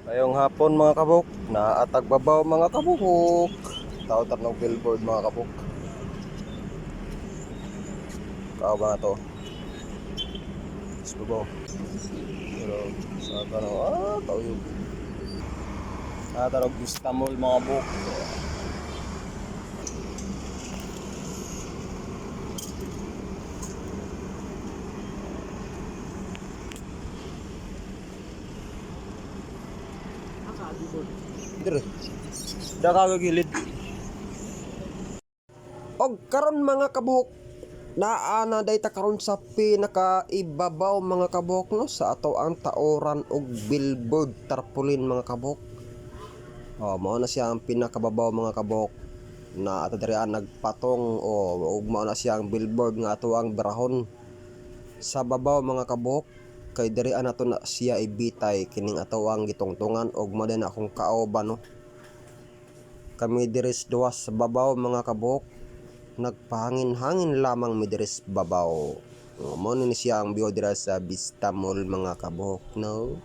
Ngayong hapon mga kabuk, naatag babaw mga kabuk. Tawag ng billboard mga kabuk. Kao ba to? Subo. Pero sa tanong, tao yung tatarog Istanbul mga kabuk. Dire. Daka gilid. Og karon mga kabuk, naa day ta karon sa pinakaibabaw mga kabuk no sa ato ang taoran og billboard tarpaulin mga kabuk. Mao na siya ang pinakababaw mga kabuk na ato diri nagpatong og mao na siya ang billboard nga ato ang barahon sa babaw mga kabuk. Kay diri nato na siya ibitay kining ato ang gitungtungan og mo din akong kaoban no. Kami diris duwas sa babaw mga kabuk, nagpahangin-hangin lamang mi diris babaw. Mo ni siya ang view dira sa Vista Mall mga kabuk no.